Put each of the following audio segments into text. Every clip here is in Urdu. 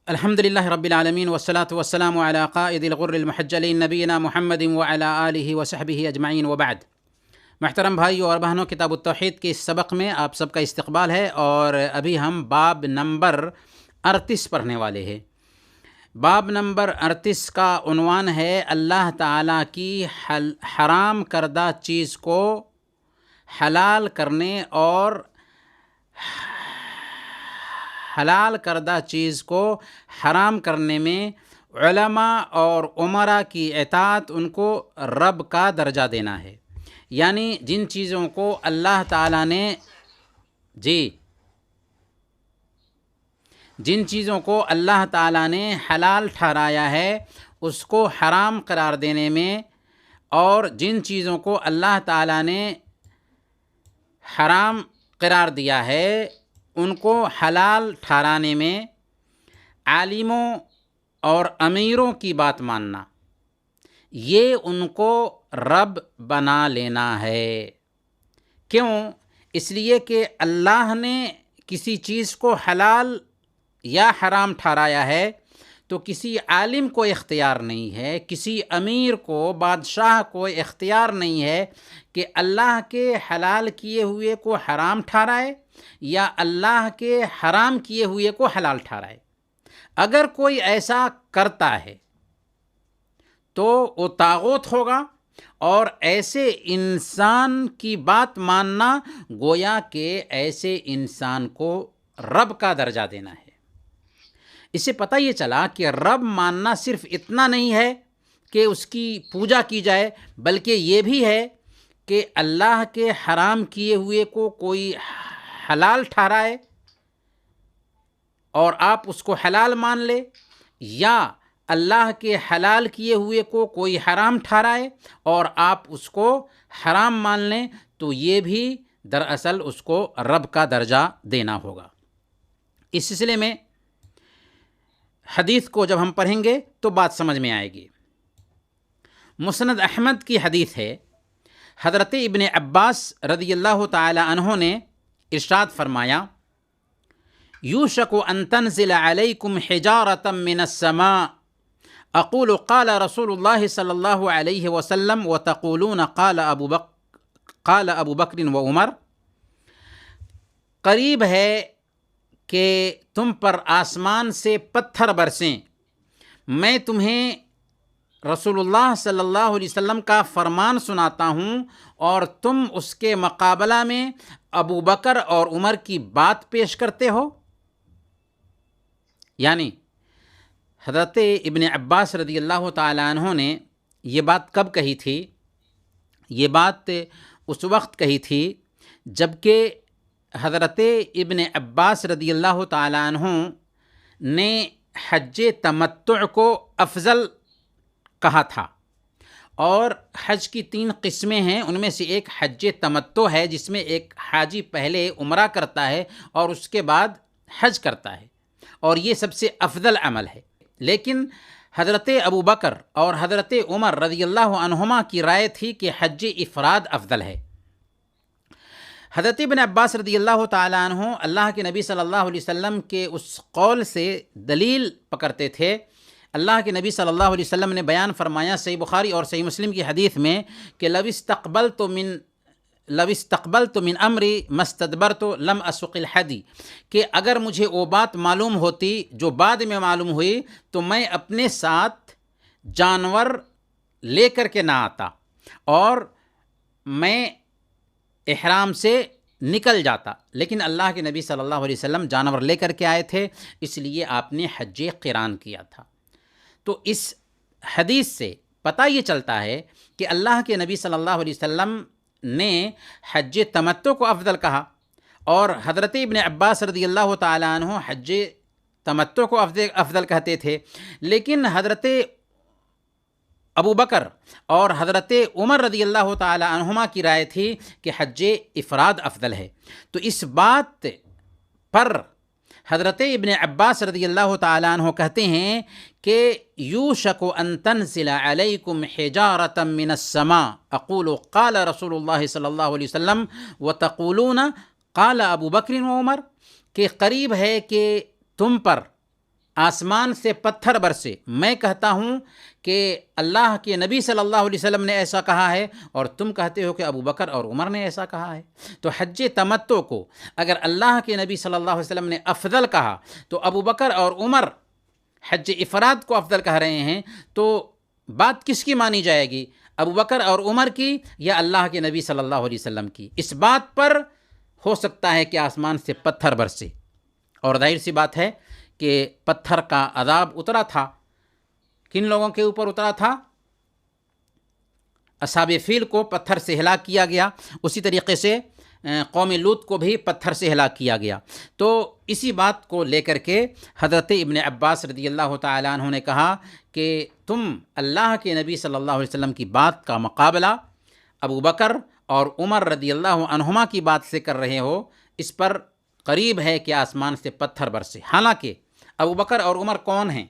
الحمد للہ رب العالمین والصلاة والسلام علی قائد الغر المحجلین نبینا محمد وعلی آلہ وصحبہ اجمعین وبعد۔ محترم بھائیو اور بہنوں، کتاب التوحید کے اس سبق میں آپ سب کا استقبال ہے، اور ابھی ہم باب نمبر 38 پڑھنے والے ہیں۔ باب نمبر 38 کا عنوان ہے اللہ تعالیٰ کی حرام کردہ چیز کو حلال کرنے اور حلال کردہ چیز کو حرام کرنے میں علماء اور عمراء کی اطاعت ان کو رب کا درجہ دینا ہے۔ یعنی جن چیزوں کو اللہ تعالیٰ نے جن چیزوں کو اللہ تعالیٰ نے حلال ٹھہرایا ہے اس کو حرام قرار دینے میں، اور جن چیزوں کو اللہ تعالیٰ نے حرام قرار دیا ہے ان کو حلال ٹھہرانے میں عالموں اور امیروں کی بات ماننا، یہ ان کو رب بنا لینا ہے۔ کیوں؟ اس لیے کہ اللہ نے کسی چیز کو حلال یا حرام ٹھہرایا ہے تو کسی عالم کو اختیار نہیں ہے، کسی امیر کو، بادشاہ کو اختیار نہیں ہے کہ اللہ کے حلال کیے ہوئے کو حرام ٹھہرائے یا اللہ کے حرام کیے ہوئے کو حلال ٹھہرائے۔ اگر کوئی ایسا کرتا ہے تو وہ طاغوت ہوگا، اور ایسے انسان کی بات ماننا گویا کہ ایسے انسان کو رب کا درجہ دینا ہے۔ اس سے پتہ یہ چلا کہ رب ماننا صرف اتنا نہیں ہے کہ اس کی پوجا کی جائے، بلکہ یہ بھی ہے کہ اللہ کے حرام کیے ہوئے کو کوئی حلال ٹھہرائے اور آپ اس کو حلال مان لے، یا اللہ کے حلال کیے ہوئے کو کوئی حرام ٹھہرائے اور آپ اس کو حرام مان لیں، تو یہ بھی دراصل اس کو رب کا درجہ دینا ہوگا۔ اس سلسلے میں حدیث کو جب ہم پڑھیں گے تو بات سمجھ میں آئے گی۔ مسند احمد کی حدیث ہے، حضرت ابن عباس رضی اللہ تعالی عنہ نے ارشاد فرمایا، یوشک ان تنزل علیکم حجارۃ من السماء اقول قال رسول اللہ صلی اللہ علیہ وسلم وتقولون قال ابو بکر و عمر۔ قریب ہے کہ تم پر آسمان سے پتھر برسیں، میں تمہیں رسول اللہ صلی اللہ علیہ وسلم کا فرمان سناتا ہوں اور تم اس کے مقابلہ میں ابو بکر اور عمر کی بات پیش کرتے ہو۔ یعنی حضرت ابن عباس رضی اللہ تعالی عنہ نے یہ بات کب کہی تھی؟ یہ بات اس وقت کہی تھی جبکہ حضرت ابن عباس رضی اللہ تعالی عنہ نے حج تمتع کو افضل کہا تھا، اور حج کی 3 قسمیں ہیں، ان میں سے ایک حج تمتع ہے جس میں ایک حاجی پہلے عمرہ کرتا ہے اور اس کے بعد حج کرتا ہے، اور یہ سب سے افضل عمل ہے۔ لیکن حضرت ابو بکر اور حضرت عمر رضی اللہ عنہما کی رائے تھی کہ حج افراد افضل ہے۔ حضرت ابن عباس رضی اللہ تعالی عنہ اللہ کے نبی صلی اللہ علیہ وسلم کے اس قول سے دلیل پکڑتے تھے۔ اللہ کے نبی صلی اللہ علیہ وسلم نے بیان فرمایا صحیح بخاری اور صحیح مسلم کی حدیث میں کہ لو استقبلت من امری ما استدبرت لم اسق الحدی، کہ اگر مجھے وہ بات معلوم ہوتی جو بعد میں معلوم ہوئی تو میں اپنے ساتھ جانور لے کر کے نہ آتا اور میں احرام سے نکل جاتا، لیکن اللہ کے نبی صلی اللہ علیہ وسلم جانور لے کر کے آئے تھے، اس لیے آپ نے حج قران کیا تھا۔ تو اس حدیث سے پتہ یہ چلتا ہے کہ اللہ کے نبی صلی اللہ علیہ وسلم نے حج تمتع کو افضل کہا، اور حضرت ابن عباس رضی اللہ تعالی عنہ حج تمتع کو افضل کہتے تھے، لیکن حضرت ابو بکر اور حضرت عمر رضی اللہ تعالی عنہما کی رائے تھی کہ حج افراد افضل ہے۔ تو اس بات پر حضرت ابن عباس رضی اللہ تعالی عنہ کہتے ہیں کہ یوشک ان تنزل علیکم حجارۃ من السماء اقول قال رسول اللہ صلی اللہ علیہ وسلم وتقولون قال ابو بکر و عمر، کہ قریب ہے کہ تم پر آسمان سے پتھر برسے. میں کہتا ہوں کہ اللہ کے نبی صلی اللہ علیہ وسلم نے ایسا کہا ہے اور تم کہتے ہو کہ ابو بکر اور عمر نے ایسا کہا ہے. تو حج تمتع کو اگر اللہ کے نبی صلی اللہ علیہ وسلم نے افضل کہا تو ابو بکر اور عمر حج افراد کو افضل کہہ رہے ہیں، تو بات کس کی مانی جائے گی؟ ابو بکر اور عمر کی یا اللہ کے نبی صلی اللہ علیہ وسلم کی؟ اس بات پر ہو سکتا ہے کہ آسمان سے پتھر برسے. اور ظاہر سی بات ہے کہ پتھر کا عذاب اترا تھا. کن لوگوں کے اوپر اترا تھا؟ اصحاب فیل کو پتھر سے ہلاک کیا گیا. اسی طریقے سے قوم لوط کو بھی پتھر سے ہلاک کیا گیا. تو اسی بات کو لے کر کے حضرت ابن عباس رضی اللہ تعالیٰ عنہ نے کہا کہ تم اللہ کے نبی صلی اللہ علیہ وسلم کی بات کا مقابلہ ابو بکر اور عمر رضی اللہ عنہما کی بات سے کر رہے ہو. اس پر قریب ہے کہ آسمان سے پتھر برسے. حالانکہ ابو بکر اور عمر کون ہیں؟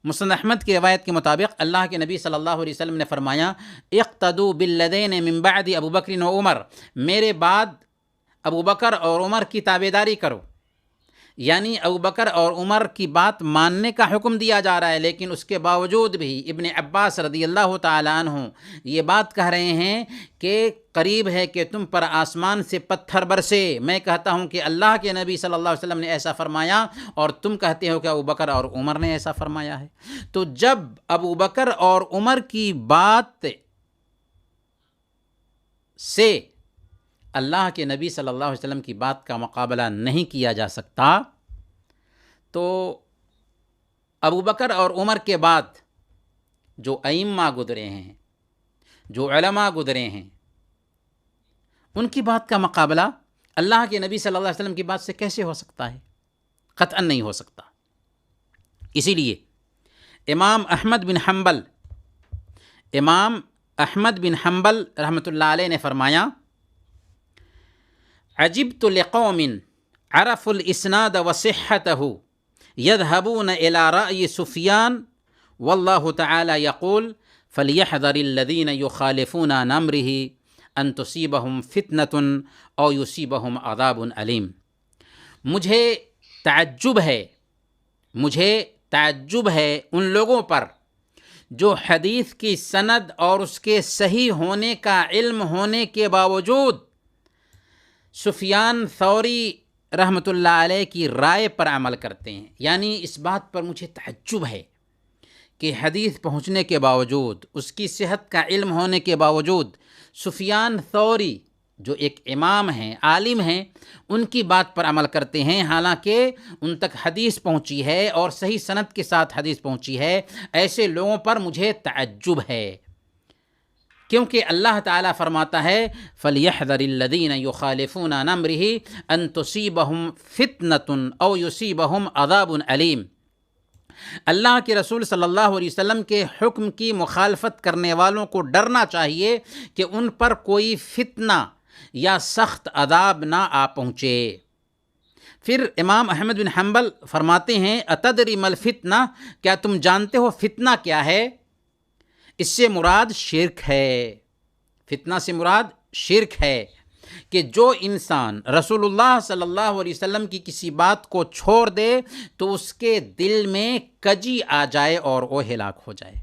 مسند احمد کی روایت کے مطابق اللہ کے نبی صلی اللہ علیہ وسلم نے فرمایا اقتدوا بالذین من بعد ابو بکر و عمر، میرے بعد ابو بکر اور عمر کی تابعداری کرو. یعنی ابو بکر اور عمر کی بات ماننے کا حکم دیا جا رہا ہے، لیکن اس کے باوجود بھی ابن عباس رضی اللہ تعالیٰ عنہ یہ بات کہہ رہے ہیں کہ قریب ہے کہ تم پر آسمان سے پتھر برسے. میں کہتا ہوں کہ اللہ کے نبی صلی اللہ علیہ وسلم نے ایسا فرمایا اور تم کہتے ہو کہ ابو بکر اور عمر نے ایسا فرمایا ہے. تو جب ابو بکر اور عمر کی بات سے اللہ کے نبی صلی اللہ علیہ وسلم کی بات کا مقابلہ نہیں کیا جا سکتا، تو ابو بکر اور عمر کے بعد جو ائمہ گزرے ہیں، جو علماء گزرے ہیں، ان کی بات کا مقابلہ اللہ کے نبی صلی اللہ علیہ وسلم کی بات سے کیسے ہو سکتا ہے؟ قطعاً نہیں ہو سکتا. اسی لیے امام احمد بن حنبل رحمۃ اللہ علیہ نے فرمایا عجبت لقوم عرفوا الاسناد وصحته يذهبون الى رأي سفيان والله تعالى يقول فليحذر الذين يخالفون عن امره ان تصيبهم فتنة او يصيبهم عذاب علیم. مجھے تعجب ہے ان لوگوں پر جو حدیث کی سند اور اس کے صحیح ہونے کا علم ہونے کے باوجود سفیان ثوری رحمۃ اللہ علیہ کی رائے پر عمل کرتے ہیں. یعنی اس بات پر مجھے تعجب ہے کہ حدیث پہنچنے کے باوجود، اس کی صحت کا علم ہونے کے باوجود سفیان ثوری جو ایک امام ہیں، عالم ہیں، ان کی بات پر عمل کرتے ہیں، حالانکہ ان تک حدیث پہنچی ہے اور صحیح سند کے ساتھ حدیث پہنچی ہے. ایسے لوگوں پر مجھے تعجب ہے، کیونکہ اللہ تعالیٰ فرماتا ہے فَلْيَحْذَرِ الَّذِينَ يُخَالِفُونَ عَنْ أَمْرِهِ أَن تُصِيبَهُمْ فِتْنَةٌ أَوْ يُصِيبَهُمْ عَذَابٌ أَلِيمٌ. اللہ کے رسول صلی اللہ علیہ وسلم کے حکم کی مخالفت کرنے والوں کو ڈرنا چاہیے کہ ان پر کوئی فتنہ یا سخت عذاب نہ آ پہنچے. پھر امام احمد بن حنبل فرماتے ہیں اتدری مل فتنہ، کیا تم جانتے ہو فتنہ کیا ہے؟ اس سے مراد شرک ہے. فتنہ سے مراد شرک ہے کہ جو انسان رسول اللہ صلی اللہ علیہ وسلم کی کسی بات کو چھوڑ دے تو اس کے دل میں کجی آ جائے اور وہ ہلاک ہو جائے.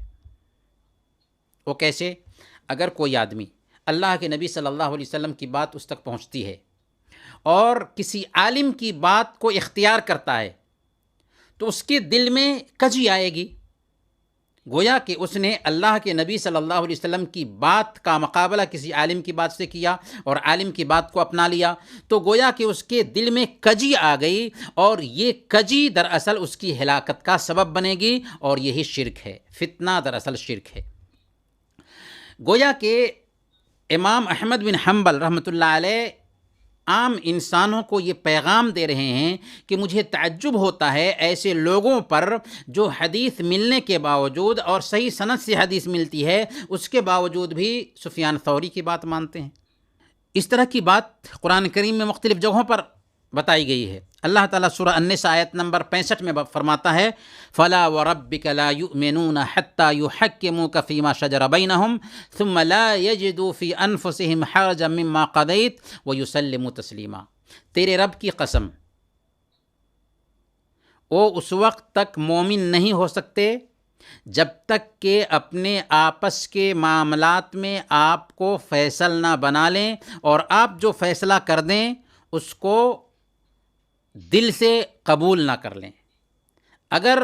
وہ کیسے؟ اگر کوئی آدمی اللہ کے نبی صلی اللہ علیہ وسلم کی بات اس تک پہنچتی ہے اور کسی عالم کی بات کو اختیار کرتا ہے تو اس کے دل میں کجی آئے گی، گویا کہ اس نے اللہ کے نبی صلی اللہ علیہ وسلم کی بات کا مقابلہ کسی عالم کی بات سے کیا اور عالم کی بات کو اپنا لیا، تو گویا کہ اس کے دل میں کجی آ گئی اور یہ کجی دراصل اس کی ہلاکت کا سبب بنے گی اور یہی شرک ہے. فتنہ دراصل شرک ہے. گویا کہ امام احمد بن حنبل رحمۃ اللہ علیہ عام انسانوں کو یہ پیغام دے رہے ہیں کہ مجھے تعجب ہوتا ہے ایسے لوگوں پر جو حدیث ملنے کے باوجود اور صحیح سند سے حدیث ملتی ہے اس کے باوجود بھی سفیان ثوری کی بات مانتے ہیں. اس طرح کی بات قرآن کریم میں مختلف جگہوں پر بتائی گئی ہے. اللہ تعالیٰ سورہ النساء آیت نمبر 65 میں فرماتا ہے فَلَا وَرَبِّكَ لَا يُؤْمِنُونَ حَتَّى يُحَكِّمُوكَ فِي مَا شَجَرَ بَيْنَهُمْ ثُمَّ لَا يَجِدُوا فِي أَنفُسِهِمْ حَرَجًا مِّمَّا قَضَيْتَ وَيُسَلِّمُوا تَسْلِيمًا. تیرے رب کی قسم، وہ اس وقت تک مومن نہیں ہو سکتے جب تک کہ اپنے آپس کے معاملات میں آپ کو فیصل نہ بنا لیں، اور آپ جو فیصلہ کر دیں اس کو دل سے قبول نہ کر لیں۔ اگر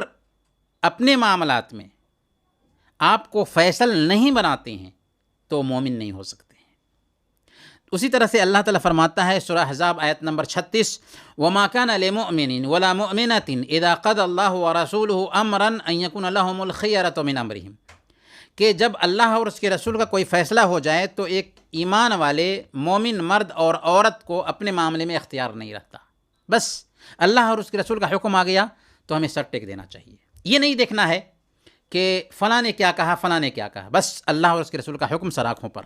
اپنے معاملات میں آپ کو فیصل نہیں بناتے ہیں تو مومن نہیں ہو سکتے۔ اسی طرح سے اللہ تعالیٰ فرماتا ہے سورہ احزاب آیت نمبر 36، وَمَا كَانَ لِمُؤْمِنٍ وَلَا مُؤْمِنَةٍ إِذَا قَضَى اللَّهُ وَرَسُولُهُ أَمْرًا أَن يَكُونَ لَهُمُ الْخِيَرَةُ مِنْ أَمْرِهِمْ، کہ جب اللہ اور اس کے رسول کا کوئی فیصلہ ہو جائے تو ایک ایمان والے مومن مرد اور عورت کو اپنے معاملے میں اختیار نہیں رہتا۔ بس اللہ اور اس کے رسول کا حکم آ گیا تو ہمیں سر ٹیک دینا چاہیے، یہ نہیں دیکھنا ہے کہ فلاں نے کیا کہا، فلاں نے کیا کہا، بس اللہ اور اس کے رسول کا حکم سر آنکھوں پر۔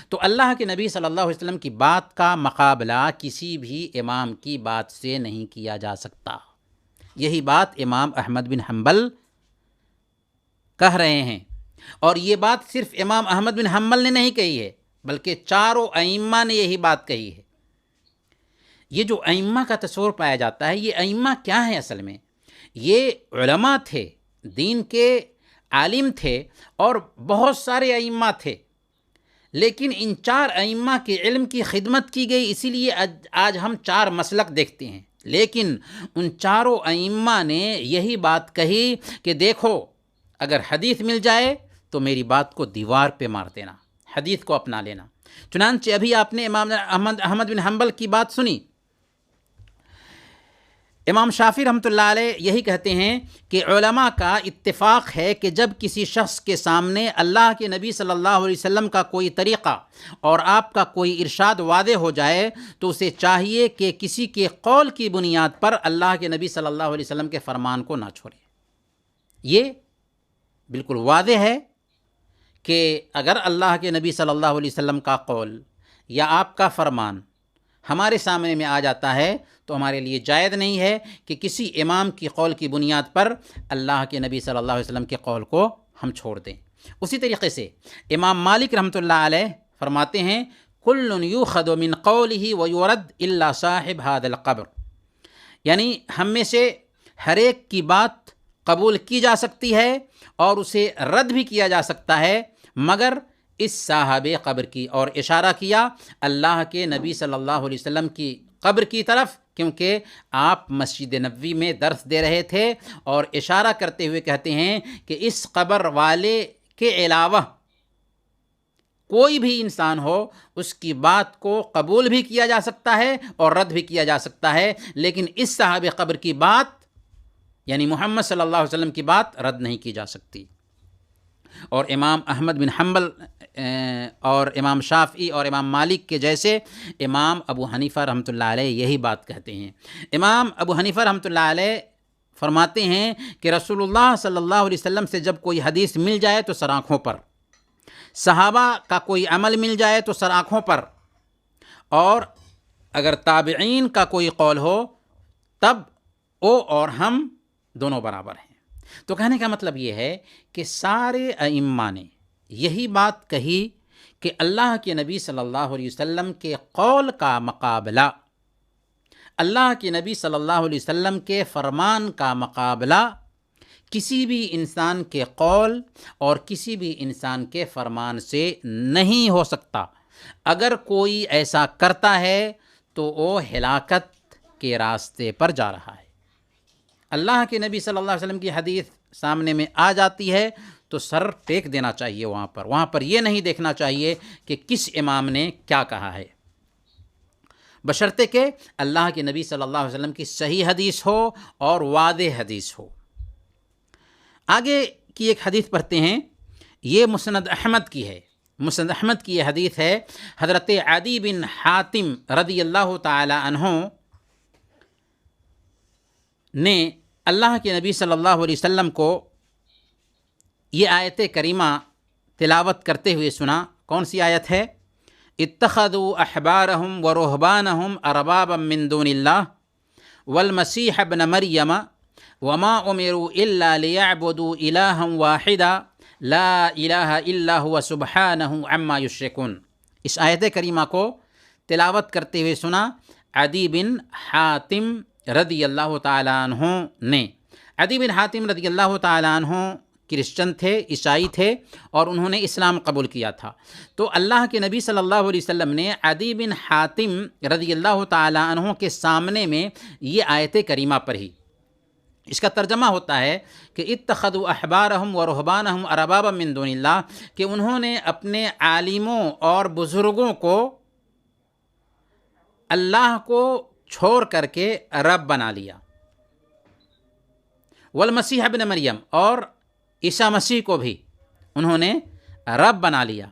تو اللہ کے نبی صلی اللہ علیہ وسلم کی بات کا مقابلہ کسی بھی امام کی بات سے نہیں کیا جا سکتا۔ یہی بات امام احمد بن حنبل کہہ رہے ہیں، اور یہ بات صرف امام احمد بن حنبل نے نہیں کہی ہے بلکہ چاروں ائمہ نے یہی بات کہی ہے۔ یہ جو ائمہ کا تصور پایا جاتا ہے، یہ ائمہ کیا ہیں؟ اصل میں یہ علماء تھے، دین کے عالم تھے، اور بہت سارے ائمہ تھے، لیکن ان چار ائمہ کے علم کی خدمت کی گئی، اسی لیے آج ہم چار مسلک دیکھتے ہیں۔ لیکن ان چاروں ائمہ نے یہی بات کہی کہ دیکھو، اگر حدیث مل جائے تو میری بات کو دیوار پہ مار دینا، حدیث کو اپنا لینا۔ چنانچہ ابھی آپ نے امام احمد بن حنبل کی بات سنی، امام شافعی رحمۃ اللہ علیہ یہی کہتے ہیں کہ علماء کا اتفاق ہے کہ جب کسی شخص کے سامنے اللہ کے نبی صلی اللہ علیہ وسلم کا کوئی طریقہ اور آپ کا کوئی ارشاد واضح ہو جائے تو اسے چاہیے کہ کسی کے قول کی بنیاد پر اللہ کے نبی صلی اللہ علیہ وسلم کے فرمان کو نہ چھوڑے۔ یہ بالکل واضح ہے کہ اگر اللہ کے نبی صلی اللہ علیہ وسلم کا قول یا آپ کا فرمان ہمارے سامنے میں آ جاتا ہے تو ہمارے لیے جائز نہیں ہے کہ کسی امام کی قول کی بنیاد پر اللہ کے نبی صلی اللہ علیہ وسلم کے قول کو ہم چھوڑ دیں۔ اسی طریقے سے امام مالک رحمۃ اللہ علیہ فرماتے ہیں کل یؤخذ من قولہ ویرد الا صاحب ھذا القبر، یعنی ہم میں سے ہر ایک کی بات قبول کی جا سکتی ہے اور اسے رد بھی کیا جا سکتا ہے مگر اس صاحب قبر کی، اور اشارہ کیا اللہ کے نبی صلی اللہ علیہ وسلم کی قبر کی طرف، کیونکہ آپ مسجد نبوی میں درس دے رہے تھے، اور اشارہ کرتے ہوئے کہتے ہیں کہ اس قبر والے کے علاوہ کوئی بھی انسان ہو اس کی بات کو قبول بھی کیا جا سکتا ہے اور رد بھی کیا جا سکتا ہے، لیکن اس صاحب قبر کی بات یعنی محمد صلی اللہ علیہ وسلم کی بات رد نہیں کی جا سکتی۔ اور امام احمد بن حنبل اور امام شافعی اور امام مالک کے جیسے امام ابو حنیفہ رحمۃ اللہ علیہ یہی بات کہتے ہیں۔ امام ابو حنیفہ رحمۃ اللہ علیہ فرماتے ہیں کہ رسول اللہ صلی اللہ علیہ وسلم سے جب کوئی حدیث مل جائے تو سر آنکھوں پر، صحابہ کا کوئی عمل مل جائے تو سر آنکھوں پر، اور اگر تابعین کا کوئی قول ہو تب وہ اور ہم دونوں برابر ہیں۔ تو کہنے کا مطلب یہ ہے کہ سارے ائمہ نے یہی بات کہی کہ اللہ کے نبی صلی اللہ علیہ وسلم کے قول کا مقابلہ، اللہ کے نبی صلی اللہ علیہ وسلم کے فرمان کا مقابلہ کسی بھی انسان کے قول اور کسی بھی انسان کے فرمان سے نہیں ہو سکتا۔ اگر کوئی ایسا کرتا ہے تو وہ ہلاکت کے راستے پر جا رہا ہے۔ اللہ کے نبی صلی اللہ علیہ وسلم کی حدیث سامنے میں آ جاتی ہے تو سر ٹیک دینا چاہیے، وہاں پر یہ نہیں دیکھنا چاہیے کہ کس امام نے کیا کہا ہے، بشرطے کہ اللہ کے نبی صلی اللہ علیہ وسلم کی صحیح حدیث ہو اور واضح حدیث ہو۔ آگے کی ایک حدیث پڑھتے ہیں، یہ مسند احمد کی ہے۔ مسند احمد کی یہ حدیث ہے، حضرت عدی بن حاتم رضی اللہ تعالی عنہ نے اللہ کے نبی صلی اللہ علیہ وسلم کو یہ آیت کریمہ تلاوت کرتے ہوئے سنا۔ کون سی آیت ہے؟ اتخذوا احبارهم ورهبانهم اربابا من دون الله والمسيح ابن مريم وما امروا الا ليعبدوا الها واحدا لا الہ الا هو سبحانه عما يشركون۔ اس آیت کریمہ کو تلاوت کرتے ہوئے سنا عدی بن حاتم رضی اللہ تعالیٰ عنہ نے۔ عدی بن حاتم رضی اللہ تعالیٰ عنہ کرسچن تھے، عیسائی تھے، اور انہوں نے اسلام قبول کیا تھا۔ تو اللہ کے نبی صلی اللہ علیہ وسلم نے عدی بن حاتم رضی اللہ تعالیٰ عنہ کے سامنے میں یہ آیت کریمہ پڑھی۔ اس کا ترجمہ ہوتا ہے کہ اتخذوا احبارہم و رہبانہم اربابا من دون اللہ، کہ انہوں نے اپنے عالموں اور بزرگوں کو اللہ کو چھوڑ کر کے رب بنا لیا، والمسیح ابن مریم، اور عیسیٰ مسیح کو بھی انہوں نے رب بنا لیا۔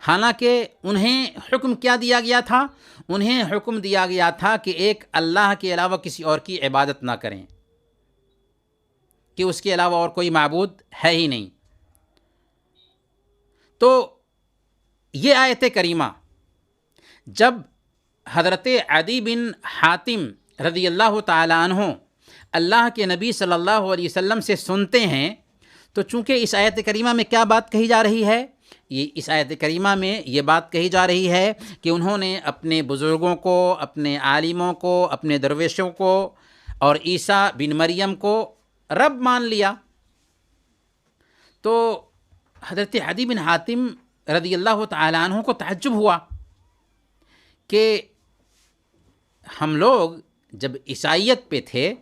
حالانکہ انہیں حکم کیا دیا گیا تھا؟ انہیں حکم دیا گیا تھا کہ ایک اللہ کے علاوہ کسی اور کی عبادت نہ کریں، کہ اس کے علاوہ اور کوئی معبود ہے ہی نہیں۔ تو یہ آیت کریمہ جب حضرت عدی بن حاتم رضی اللہ تعالی عنہ اللہ کے نبی صلی اللہ علیہ وسلم سے سنتے ہیں، تو چونکہ اس آیت کریمہ میں کیا بات کہی جا رہی ہے؟ اس آیت کریمہ میں یہ بات کہی جا رہی ہے کہ انہوں نے اپنے بزرگوں کو، اپنے عالموں کو، اپنے درویشوں کو اور عیسیٰ بن مریم کو رب مان لیا۔ تو حضرت عدی بن حاتم رضی اللہ تعالیٰ عنہ کو تعجب ہوا کہ ہم لوگ جب عیسائیت پہ تھے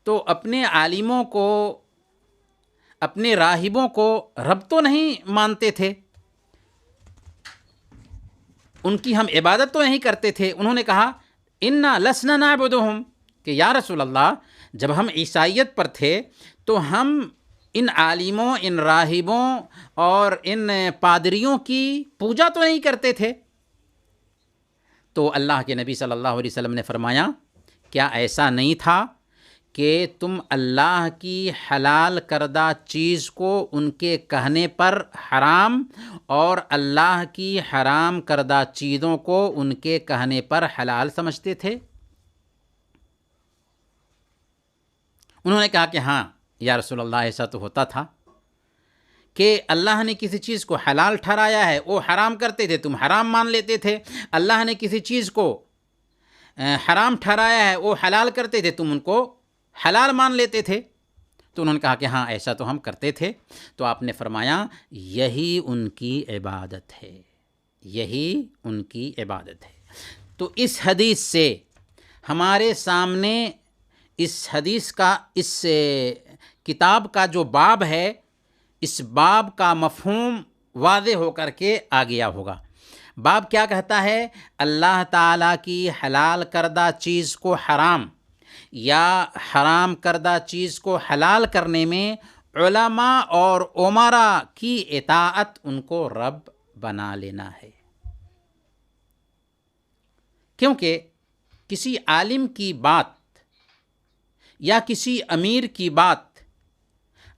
تو اپنے عالموں کو، اپنے راہبوں کو رب تو نہیں مانتے تھے، ان کی ہم عبادت تو نہیں کرتے تھے۔ انہوں نے کہا انا لسنا نعبدہم، کہ یا رسول اللہ جب ہم عیسائیت پر تھے تو ہم ان عالموں، ان راہبوں اور ان پادریوں کی پوجا تو نہیں کرتے تھے۔ تو اللہ کے نبی صلی اللہ علیہ وسلم نے فرمایا کیا ایسا نہیں تھا کہ تم اللہ کی حلال کردہ چیز کو ان کے کہنے پر حرام اور اللہ کی حرام کردہ چیزوں کو ان کے کہنے پر حلال سمجھتے تھے؟ انہوں نے کہا کہ ہاں یا رسول اللہ، ایسا تو ہوتا تھا کہ اللہ نے کسی چیز کو حلال ٹھہرایا ہے وہ حرام کرتے تھے، تم حرام مان لیتے تھے۔ اللہ نے کسی چیز کو حرام ٹھہرایا ہے وہ حلال کرتے تھے، تم ان کو حلال مان لیتے تھے۔ تو انہوں نے کہا کہ ہاں ایسا تو ہم کرتے تھے۔ تو آپ نے فرمایا یہی ان کی عبادت ہے، یہی ان کی عبادت ہے۔ تو اس حدیث سے ہمارے سامنے اس حدیث کا، اس کتاب کا جو باب ہے، اس باب کا مفہوم واضح ہو کر کے آ گیا ہوگا۔ باب کیا کہتا ہے؟ اللہ تعالیٰ کی حلال کردہ چیز کو حرام یا حرام کردہ چیز کو حلال کرنے میں علماء اور امراء کی اطاعت، ان کو رب بنا لینا ہے۔ کیونکہ کسی عالم کی بات یا کسی امیر کی بات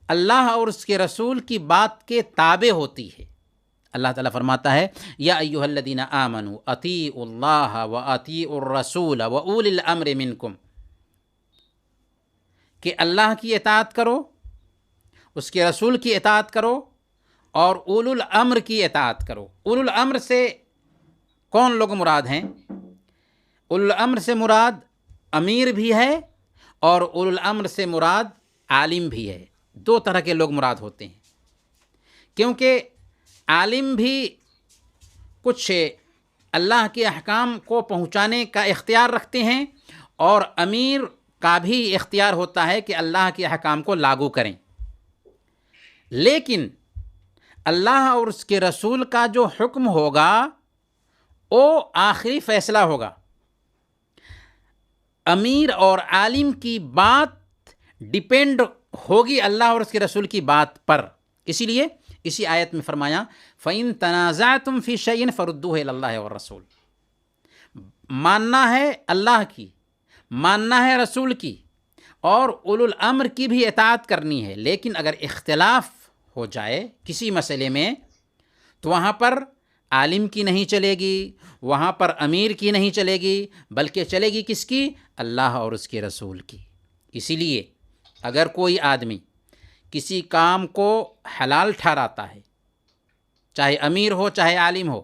اللہ اور اس کے رسول کی بات کے تابع ہوتی ہے۔ اللہ تعالیٰ فرماتا ہے یا ایھا الذین آمنوا اطیعوا اللہ واطیعوا الرسول واولی الامر منکم، کہ اللہ کی اطاعت کرو، اس کے رسول کی اطاعت کرو اور اولو الامر کی اطاعت کرو۔ اولو الامر سے کون لوگ مراد ہیں؟ اولو الامر سے مراد امیر بھی ہے اور اولو الامر سے مراد عالم بھی ہے۔ دو طرح کے لوگ مراد ہوتے ہیں، کیونکہ عالم بھی کچھ اللہ کے احکام کو پہنچانے کا اختیار رکھتے ہیں اور امیر کا بھی اختیار ہوتا ہے کہ اللہ کے احکام کو لاگو کریں، لیکن اللہ اور اس کے رسول کا جو حکم ہوگا وہ آخری فیصلہ ہوگا۔ امیر اور عالم کی بات ڈیپینڈ ہوگی اللہ اور اس کے رسول کی بات پر۔ اسی لیے اسی آیت میں فرمایا فَإِن تَنَازَعْتُمْ فِي شَيْءٍ فَرُدُّوهُ إِلَى اللَّهِ وَالرَّسُولِ، ماننا ہے اللہ کی، ماننا ہے رسول کی، اور اولو الامر کی بھی اطاعت کرنی ہے۔ لیکن اگر اختلاف ہو جائے کسی مسئلے میں تو وہاں پر عالم کی نہیں چلے گی، وہاں پر امیر کی نہیں چلے گی، بلکہ چلے گی کس کی؟ اللہ اور اس کے رسول کی۔ اسی لیے اگر کوئی آدمی کسی کام کو حلال ٹھہراتا ہے، چاہے امیر ہو چاہے عالم ہو،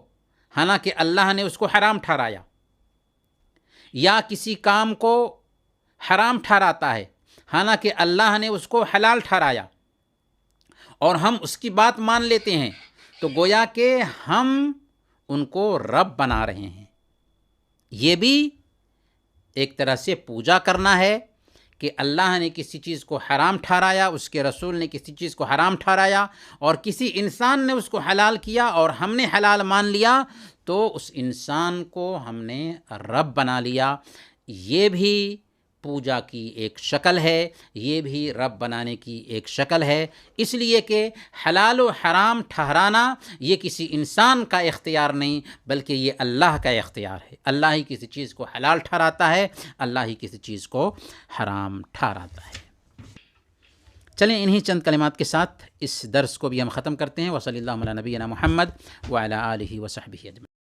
حالانکہ اللہ نے اس کو حرام ٹھہرایا، یا کسی کام کو حرام ٹھہراتا ہے حالانکہ اللہ نے اس کو حلال ٹھہرایا اور ہم اس کی بات مان لیتے ہیں، تو گویا کہ ہم ان کو رب بنا رہے ہیں۔ یہ بھی ایک طرح سے پوجا کرنا ہے کہ اللہ نے کسی چیز کو حرام ٹھہرایا، اس کے رسول نے کسی چیز کو حرام ٹھہرایا، اور کسی انسان نے اس کو حلال کیا اور ہم نے حلال مان لیا، تو اس انسان کو ہم نے رب بنا لیا۔ یہ بھی پوجا کی ایک شکل ہے، یہ بھی رب بنانے کی ایک شکل ہے، اس لیے کہ حلال و حرام ٹھہرانا یہ کسی انسان کا اختیار نہیں، بلکہ یہ اللہ کا اختیار ہے۔ اللہ ہی کسی چیز کو حلال ٹھہراتا ہے، اللہ ہی کسی چیز کو حرام ٹھہراتا ہے۔ چلیں انہی چند کلمات کے ساتھ اس درس کو بھی ہم ختم کرتے ہیں۔ وصلی اللہ علی نبینا محمد وعلی آلہ وصحبہ اجمعین۔